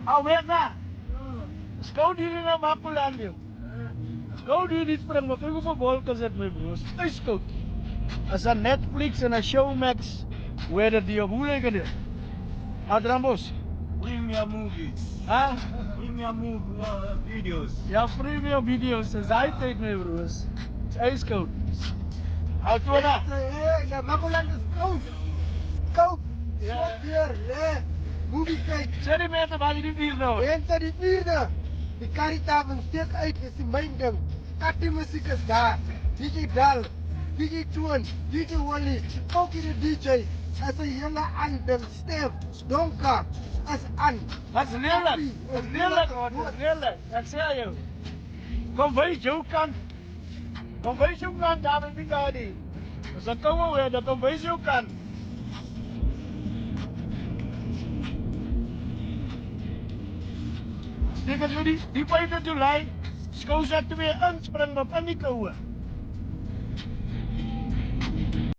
Hou weg na. Skou die na Mapulandio. Skou die niet spring, maar kyk op 'n wolke sit my broers. Yskoud. As 'n Netflix en 'n Showmax where die hoele kan dit. Adrambos. Premium movies. Ha? Premium videos. Ja, premium video's is hy tyd my broers. Yskoud. Hou toe na. Ja, Mapuland is koud. Koud. Ja. Swak weer, hè. Movie kyk. Sê die mense waar die vier nou. Enter die vierde. Die karitaven steek uit, is die myn ding. Katti musiek is daar. DJ Dal, DJ Toon, DJ Wally, ook die DJ. As 'n hele ander stem, donker, as aan. Wat is lelik? Wat is lelik? Wat is lelik? Ek sê aan jou. Kom wys jou kant. Kom wys jou kant daar met die gadi. As ek kom weer, dan kom wys jou kant. Dink as jy die 5de July skou set weer inspring op in die koue.